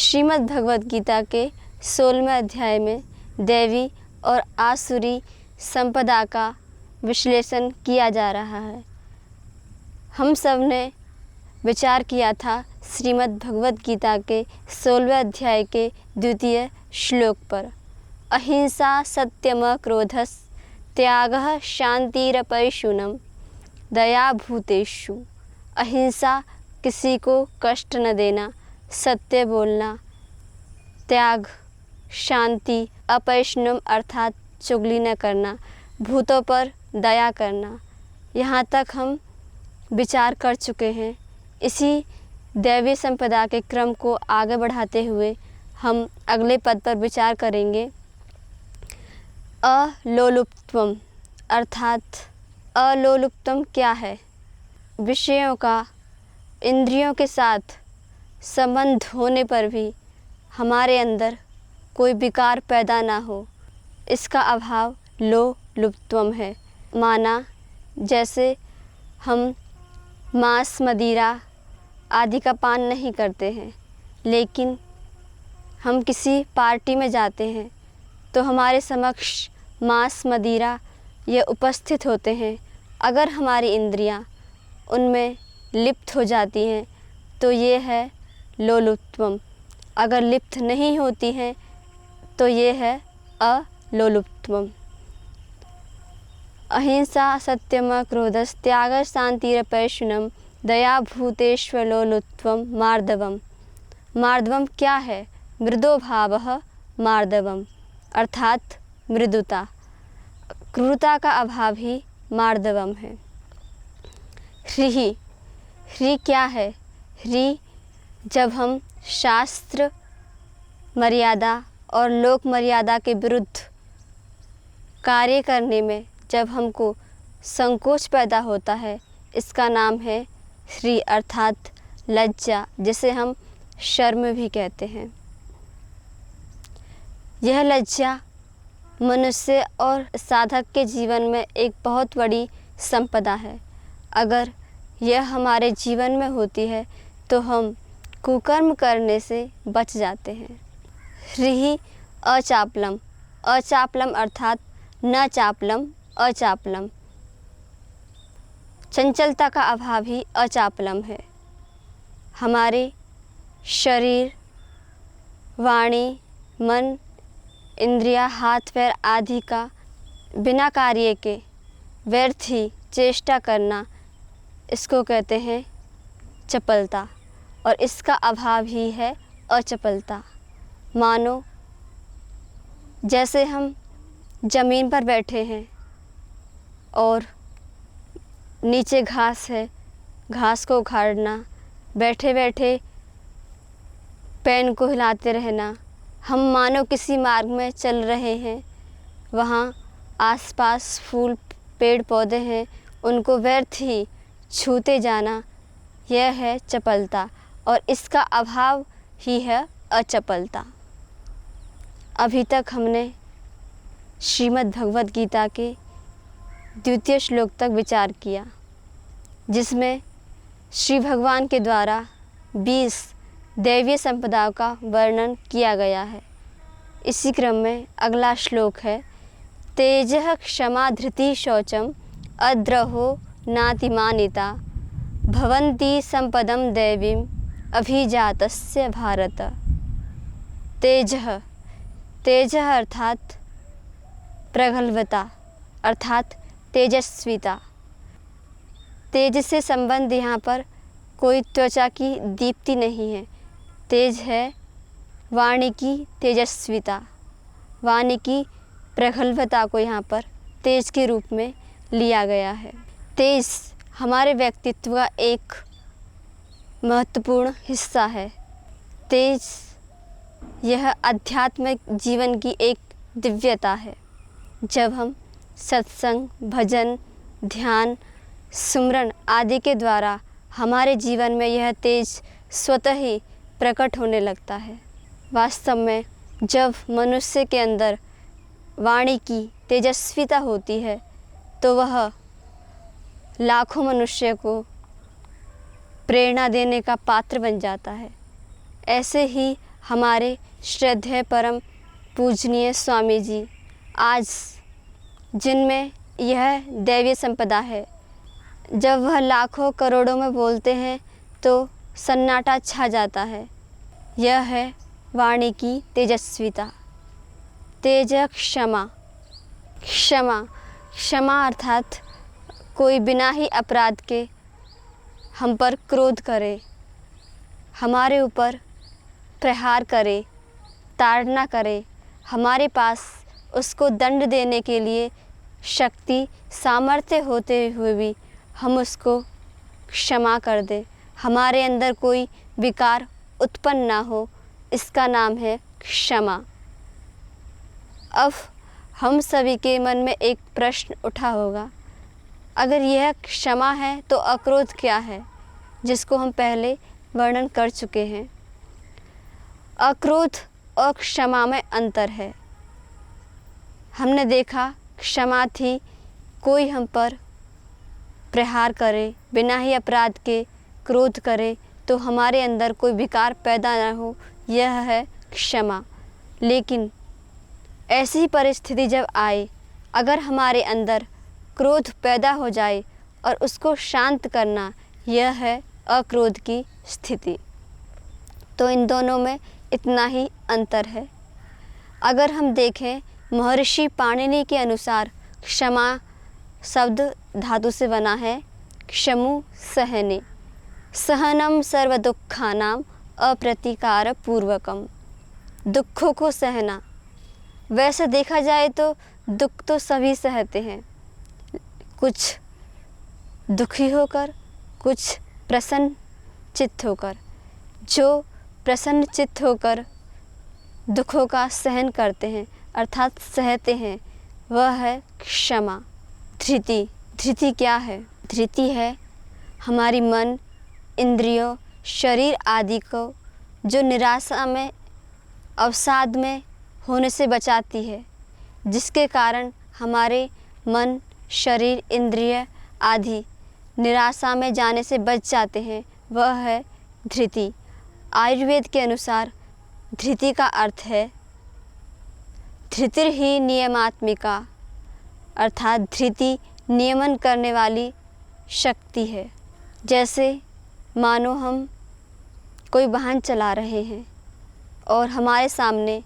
श्रीमद् भगवद गीता के 16वें अध्याय में दैवी और आसुरी संपदा का विश्लेषण किया जा रहा है। हम सब ने विचार किया था श्रीमद् भगवद गीता के 16वें अध्याय के द्वितीय श्लोक पर। अहिंसा सत्यम क्रोधस् त्यागः शांतिरपैशुनम दया भूतेषु। अहिंसा, किसी को कष्ट न देना, सत्य बोलना, त्याग, शांति, अपैशुनम अर्थात चुगली न करना, भूतों पर दया करना। यहाँ तक हम विचार कर चुके हैं। इसी दैवी संपदा के क्रम को आगे बढ़ाते हुए हम अगले पद पर विचार करेंगे। अलोलुप्त्वम अर्थात अलोलुप्तम क्या है? विषयों का इंद्रियों के साथ संबंध होने पर भी हमारे अंदर कोई विकार पैदा ना हो, इसका अभाव लोलुप्त्वम है। माना जैसे हम मांस, मदिरा आदि का पान नहीं करते हैं, लेकिन हम किसी पार्टी में जाते हैं तो हमारे समक्ष मांस, मदिरा ये उपस्थित होते हैं। अगर हमारी इंद्रियां उनमें लिप्त हो जाती हैं तो ये है लोलुप्त्वम। अगर लिप्त नहीं होती हैं तो ये है अलोलुप्त्वम। अहिंसा सत्यम क्रोधस् त्यागः शांतिरपैशुनम दया भूतेष्वलोलुप्त्वम मार्दवम। मार्दवम क्या है? मृदो भावः मार्दवम अर्थात मृदुता। क्रूरता का अभाव ही मार्दवम है। ह्रीः ह्री क्या है? ह्री जब हम शास्त्र मर्यादा और लोक मर्यादा के विरुद्ध कार्य करने में जब हमको संकोच पैदा होता है, इसका नाम है ह्री अर्थात लज्जा, जिसे हम शर्म भी कहते हैं। यह लज्जा मनुष्य और साधक के जीवन में एक बहुत बड़ी संपदा है। अगर यह हमारे जीवन में होती है तो हम कुकर्म करने से बच जाते हैं। ह्रीः अचापलम। अचापलम अर्थात न चापलम, अचापलम। चंचलता का अभाव ही अचापलम है। हमारे शरीर, वाणी, मन, इंद्रिया, हाथ पैर आदि का बिना कार्य के व्यर्थ ही चेष्टा करना, इसको कहते हैं चपलता, और इसका अभाव ही है अचपलता। मानो जैसे हम ज़मीन पर बैठे हैं और नीचे घास है, घास को उखाड़ना, बैठे बैठे पैन को हिलाते रहना। हम मानो किसी मार्ग में चल रहे हैं, वहाँ आसपास फूल पेड़ पौधे हैं, उनको व्यर्थ ही छूते जाना, यह है चपलता, और इसका अभाव ही है अचपलता। अभी तक हमने श्रीमद् भगवद गीता के द्वितीय श्लोक तक विचार किया, जिसमें श्री भगवान के द्वारा 20 दैवीय संपदाओं का वर्णन किया गया है। इसी क्रम में अगला श्लोक है तेजः क्षमा धृतिः शौचम अद्रोहो नातिमानिता भवन्ति संपदं दैवीम् अभिजातस्य भारत। तेजः, तेजः अर्थात प्रगल्भता अर्थात तेजस्विता। तेज से संबंध यहाँ पर कोई त्वचा की दीप्ति नहीं है। तेज है वाणी की तेजस्विता, वाणी की प्रगल्भता को यहाँ पर तेज के रूप में लिया गया है। तेज हमारे व्यक्तित्व का एक महत्वपूर्ण हिस्सा है। तेज यह आध्यात्मिक जीवन की एक दिव्यता है। जब हम सत्संग, भजन, ध्यान, सुमरन आदि के द्वारा हमारे जीवन में यह तेज स्वतः ही प्रकट होने लगता है। वास्तव में जब मनुष्य के अंदर वाणी की तेजस्विता होती है तो वह लाखों मनुष्य को प्रेरणा देने का पात्र बन जाता है। ऐसे ही हमारे श्रद्धेय परम पूजनीय स्वामी जी आज जिनमें यह दैवीय संपदा है, जब वह लाखों करोड़ों में बोलते हैं तो सन्नाटा छा जाता है। यह है वाणी की तेजस्विता। तेज क्षमा। क्षमा क्षमा अर्थात कोई बिना ही अपराध के हम पर क्रोध करे, हमारे ऊपर प्रहार करे, ताड़ना करे, हमारे पास उसको दंड देने के लिए शक्ति सामर्थ्य होते हुए भी हम उसको क्षमा कर दें, हमारे अंदर कोई विकार उत्पन्न ना हो, इसका नाम है क्षमा। अब हम सभी के मन में एक प्रश्न उठा होगा, अगर यह क्षमा है तो अक्रोध क्या है, जिसको हम पहले वर्णन कर चुके हैं। अक्रोध और क्षमा में अंतर है। हमने देखा क्षमा थी कोई हम पर प्रहार करे, बिना ही अपराध के क्रोध करे तो हमारे अंदर कोई विकार पैदा ना हो, यह है क्षमा। लेकिन ऐसी परिस्थिति जब आए, अगर हमारे अंदर क्रोध पैदा हो जाए और उसको शांत करना, यह है अक्रोध की स्थिति। तो इन दोनों में इतना ही अंतर है। अगर हम देखें महर्षि पाणिनि के अनुसार क्षमा शब्द धातु से बना है क्षमु सहने, सहनम सर्व दुखानाम अप्रतिकार पूर्वकम। दुखों को सहना, वैसे देखा जाए तो दुख तो सभी सहते हैं, कुछ दुखी होकर, कुछ प्रसन्न चित्त होकर। जो प्रसन्न चित्त होकर दुखों का सहन करते हैं अर्थात सहते हैं, वह है क्षमा। धृति। धृति क्या है? धृति है हमारी मन, इंद्रियों, शरीर आदि को जो निराशा में, अवसाद में होने से बचाती है, जिसके कारण हमारे मन, शरीर, इंद्रिय आदि निराशा में जाने से बच जाते हैं, वह है धृति। आयुर्वेद के अनुसार धृति का अर्थ है धृतिर ही नियमात्मिका, अर्थात धृति नियमन करने वाली शक्ति है। जैसे मानो हम कोई वाहन चला रहे हैं और हमारे सामने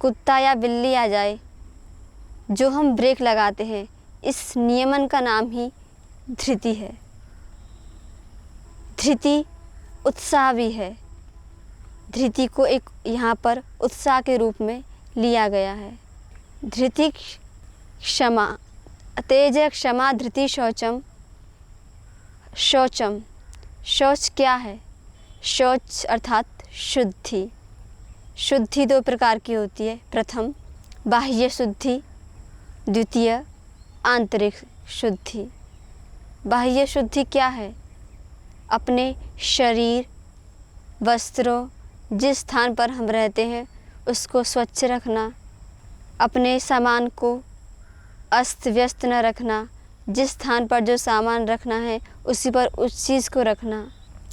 कुत्ता या बिल्ली आ जाए, जो हम ब्रेक लगाते हैं, इस नियमन का नाम ही धृति है। धृति उत्साह भी है। धृति को एक यहाँ पर उत्साह के रूप में लिया गया है। धृति क्षमा। तेज क्षमा धृति शौचम। शौचम, शौच क्या है? शौच अर्थात शुद्धि। शुद्धि दो प्रकार की होती है। प्रथम बाह्य शुद्धि, द्वितीय आंतरिक शुद्धि। बाह्य शुद्धि क्या है? अपने शरीर, वस्त्रों, जिस स्थान पर हम रहते हैं उसको स्वच्छ रखना, अपने सामान को अस्त व्यस्त न रखना, जिस स्थान पर जो सामान रखना है उसी पर उस चीज़ को रखना,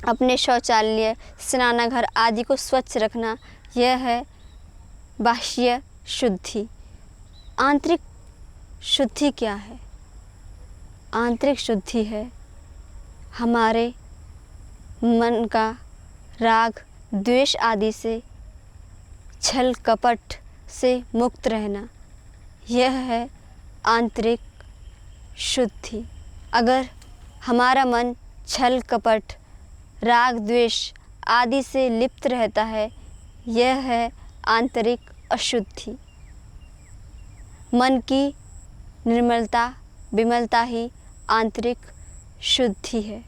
अपने शौचालय, स्नानाघर आदि को स्वच्छ रखना, यह है बाह्य शुद्धि। आंतरिक शुद्धि क्या है? आंतरिक शुद्धि है हमारे मन का राग, द्वेष आदि से, छल कपट से मुक्त रहना, यह है आंतरिक शुद्धि। अगर हमारा मन छल कपट, राग द्वेष आदि से लिप्त रहता है, यह है आंतरिक अशुद्धि। मन की निर्मलता, विमलता ही आंतरिक शुद्धि है।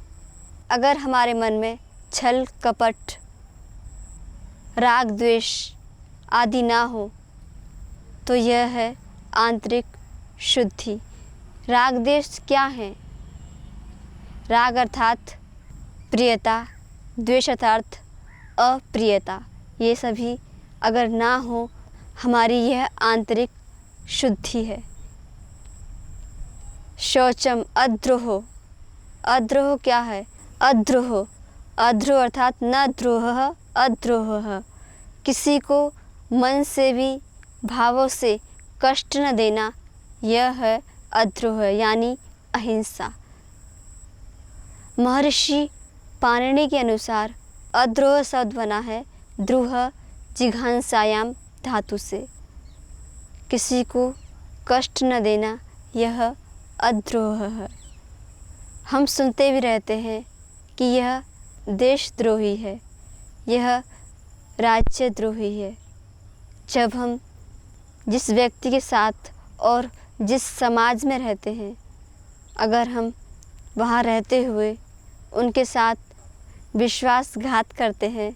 अगर हमारे मन में छल कपट, राग द्वेष आदि ना हो तो यह है आंतरिक शुद्धि। राग द्वेष क्या है? राग अर्थात प्रियता, द्वेष अर्थात अप्रियता, ये सभी अगर ना हो, हमारी यह आंतरिक शुद्धि है। शौचम अद्रोह। अद्रोह क्या है? अद्रोह, अद्रोह अर्थात न द्रोह, अद्रोह, किसी को मन से भी भावों से कष्ट न देना, यह है अद्रोह यानी अहिंसा। महर्षि पाणिनि के अनुसार अद्रोह शब्द बना है द्रुह जिघांसायाम धातु से। किसी को कष्ट न देना यह अद्रोह है। हम सुनते भी रहते हैं कि यह देशद्रोही है, यह राज्यद्रोही है। जब हम जिस व्यक्ति के साथ और जिस समाज में रहते हैं, अगर हम वहाँ रहते हुए उनके साथ विश्वासघात करते हैं,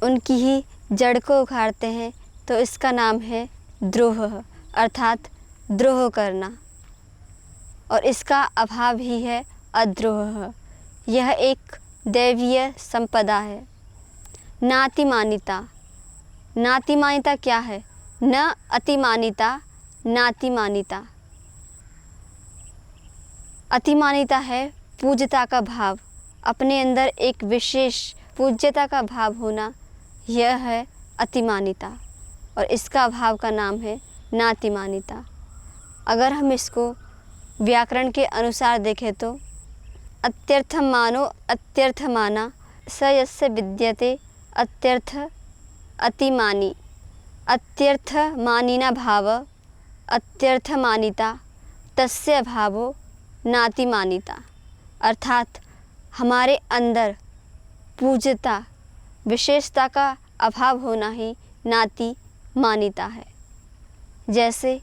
उनकी ही जड़ को उखाड़ते हैं, तो इसका नाम है द्रोह, अर्थात द्रोह करना, और इसका अभाव ही है अद्रोह। यह एक दैवीय संपदा है। नातिमानिता, नातिमानिता क्या है? न अतिमानिता, नातिमानिता। अतिमानिता है पूज्यता का भाव, अपने अंदर एक विशेष पूज्यता का भाव होना, यह है अतिमानिता, और इसका भाव का नाम है नातिमानिता। अगर हम इसको व्याकरण के अनुसार देखें तो अत्यर्थम मानो अत्यर्थमाना स यस्य विद्यते अत्यर्थ अतिमानी, अत्यर्थमानिना भाव अत्यर्थमानिता तस्य भावो नातिमानिता। अर्थात हमारे अंदर पूज्यता विशेषता का अभाव होना ही नातिमानिता है। जैसे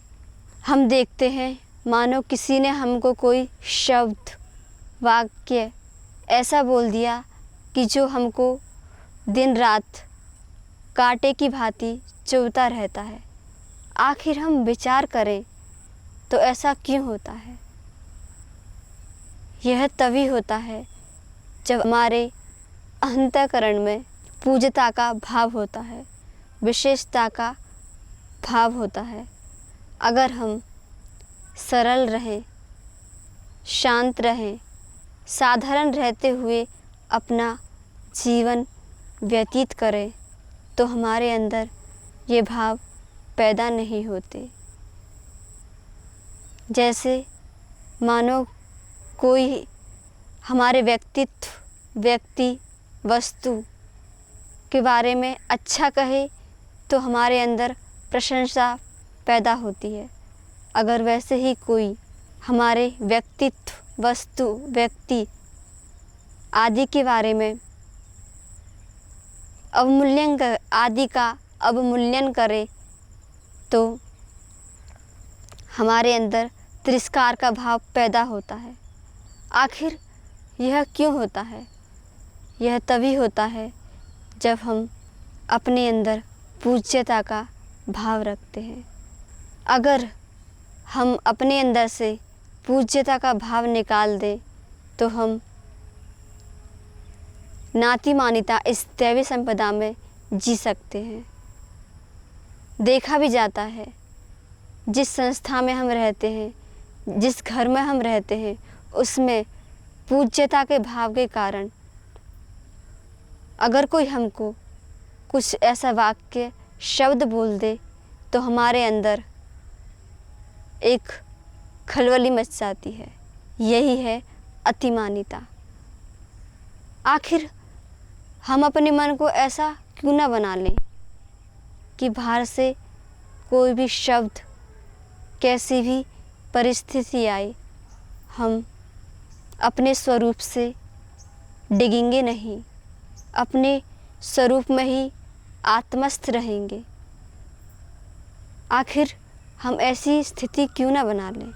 हम देखते हैं, मानो किसी ने हमको कोई शब्द वाक्य ऐसा बोल दिया कि जो हमको दिन रात कांटे की भांति चुभता रहता है। आखिर हम विचार करें तो ऐसा क्यों होता है? यह तभी होता है जब हमारे अंतःकरण में पूज्यता का भाव होता है, विशेषता का भाव होता है। अगर हम सरल रहें, शांत रहें, साधारण रहते हुए अपना जीवन व्यतीत करें, तो हमारे अंदर ये भाव पैदा नहीं होते। जैसे मानो कोई हमारे व्यक्तित्व, व्यक्ति, वस्तु के बारे में अच्छा कहे तो हमारे अंदर प्रशंसा पैदा होती है। अगर वैसे ही कोई हमारे व्यक्तित्व, वस्तु, व्यक्ति आदि के बारे में आदि का अवमूल्यन करे तो हमारे अंदर तिरस्कार का भाव पैदा होता है। आखिर यह क्यों होता है? यह तभी होता है जब हम अपने अंदर पूज्यता का भाव रखते हैं। अगर हम अपने अंदर से पूज्यता का भाव निकाल दें तो हम नातिमानिता इस दैवी संपदा में जी सकते हैं। देखा भी जाता है, जिस संस्था में हम रहते हैं, जिस घर में हम रहते हैं, उसमें पूज्यता के भाव के कारण अगर कोई हमको कुछ ऐसा वाक्य शब्द बोल दे तो हमारे अंदर एक खलबली मच जाती है। यही है अतिमानिता। आखिर हम अपने मन को ऐसा क्यों ना बना लें कि बाहर से कोई भी शब्द, कैसी भी परिस्थिति आए, हम अपने स्वरूप से डिगेंगे नहीं, अपने स्वरूप में ही आत्मस्थ रहेंगे। आखिर हम ऐसी स्थिति क्यों ना बना लें?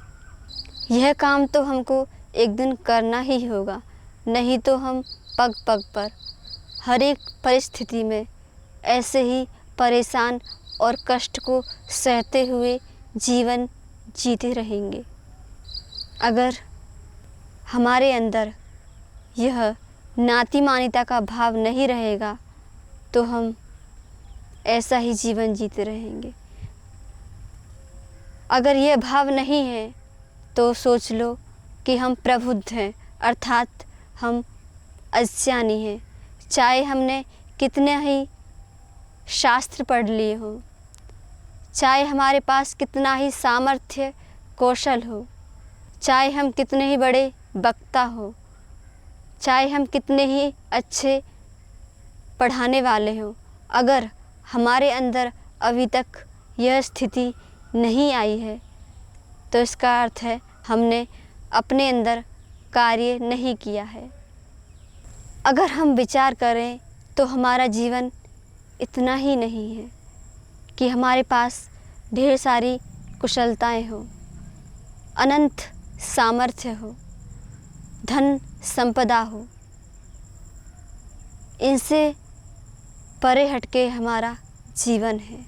यह काम तो हमको एक दिन करना ही होगा, नहीं तो हम पग पग पर हर एक परिस्थिति में ऐसे ही परेशान और कष्ट को सहते हुए जीवन जीते रहेंगे। अगर हमारे अंदर यह नातिमानिता का भाव नहीं रहेगा तो हम ऐसा ही जीवन जीते रहेंगे। अगर यह भाव नहीं है तो सोच लो कि हम प्रबुद्ध हैं, अर्थात हम अज्ञानी हैं। चाहे हमने कितने ही शास्त्र पढ़ लिए हों, चाहे हमारे पास कितना ही सामर्थ्य कौशल हो, चाहे हम कितने ही बड़े वक्ता हो, चाहे हम कितने ही अच्छे पढ़ाने वाले हों, अगर हमारे अंदर अभी तक यह स्थिति नहीं आई है तो इसका अर्थ है हमने अपने अंदर कार्य नहीं किया है। अगर हम विचार करें तो हमारा जीवन इतना ही नहीं है कि हमारे पास ढेर सारी कुशलताएं हो, अनंत सामर्थ्य हो, धन संपदा हो। इनसे परे हटके हमारा जीवन है।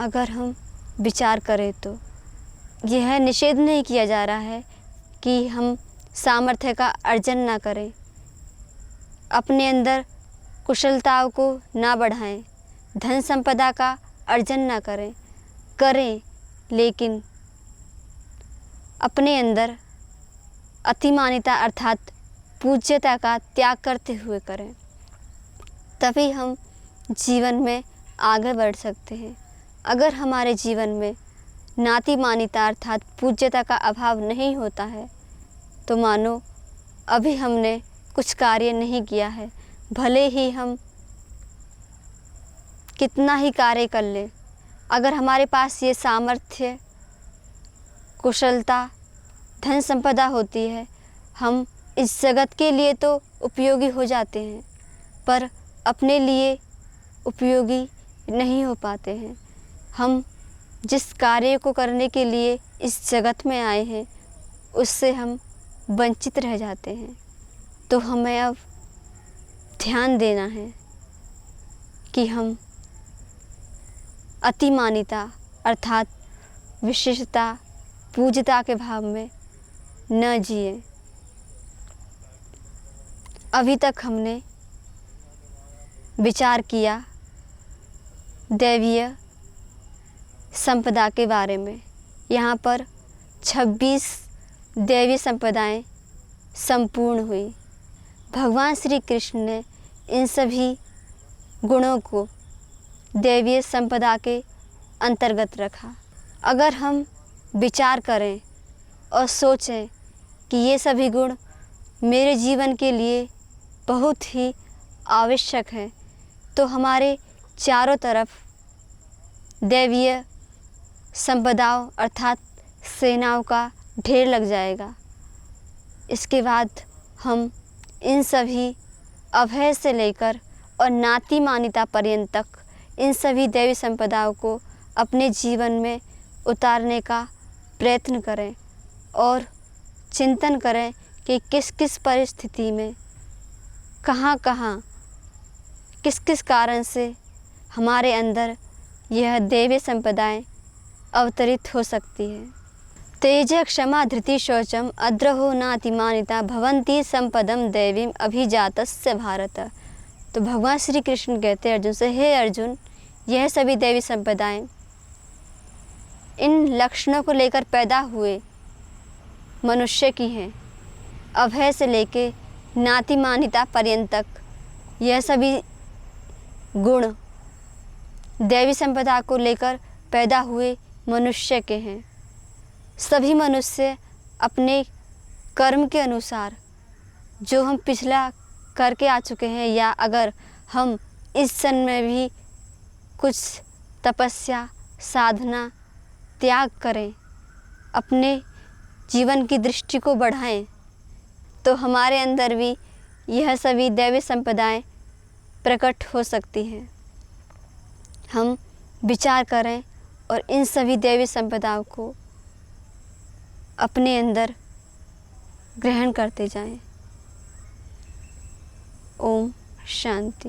अगर हम विचार करें तो यह निषेध नहीं किया जा रहा है कि हम सामर्थ्य का अर्जन ना करें, अपने अंदर कुशलताओं को ना बढ़ाएं, धन संपदा का अर्जन ना करें, लेकिन अपने अंदर अतिमानिता अर्थात पूज्यता का त्याग करते हुए करें। तभी हम जीवन में आगे बढ़ सकते हैं। अगर हमारे जीवन में नातिमानिता अर्थात पूज्यता का अभाव नहीं होता है तो मानो अभी हमने कुछ कार्य नहीं किया है। भले ही हम कितना ही कार्य कर लें, अगर हमारे पास ये सामर्थ्य, कुशलता, धन संपदा होती है, हम इस जगत के लिए तो उपयोगी हो जाते हैं पर अपने लिए उपयोगी नहीं हो पाते हैं। हम जिस कार्य को करने के लिए इस जगत में आए हैं उससे हम वंचित रह जाते हैं। तो हमें अब ध्यान देना है कि हम अतिमानिता अर्थात विशेषता, पूज्यता के भाव में न जिए। अभी तक हमने विचार किया दैवीय संपदा के बारे में। यहाँ पर 26 दैवीय संपदाएं संपूर्ण हुई। भगवान श्री कृष्ण ने इन सभी गुणों को दैवीय संपदा के अंतर्गत रखा। अगर हम विचार करें और सोचें कि ये सभी गुण मेरे जीवन के लिए बहुत ही आवश्यक हैं तो हमारे चारों तरफ दैवीय संपदाओं अर्थात सेनाओं का ढेर लग जाएगा। इसके बाद हम इन सभी अभय से लेकर और नाती मान्यता पर्यंत तक इन सभी दैवी संपदाओं को अपने जीवन में उतारने का प्रयत्न करें और चिंतन करें कि किस किस परिस्थिति में कहाँ कहाँ किस किस कारण से हमारे अंदर यह दैवीय संपदाएं अवतरित हो सकती है। तेज क्षमा धृति शौचम अद्रहो नातिमानिता भवन्ति संपदम दैवीम अभिजातस्य भारत। तो भगवान श्री कृष्ण कहते हैं अर्जुन से, हे अर्जुन, यह सभी दैवी संपदाएं इन लक्षणों को लेकर पैदा हुए मनुष्य की हैं। अभय से लेके नातिमानिता पर्यंत तक यह सभी गुण दैवी संपदा को लेकर पैदा हुए मनुष्य के हैं। सभी मनुष्य अपने कर्म के अनुसार जो हम पिछला करके आ चुके हैं या अगर हम इस क्षण में भी कुछ तपस्या, साधना, त्याग करें, अपने जीवन की दृष्टि को बढ़ाएं तो हमारे अंदर भी यह सभी दैवी संपदाएं प्रकट हो सकती हैं। हम विचार करें और इन सभी दैवी संपदाओं को अपने अंदर ग्रहण करते जाएं। ओम शांति।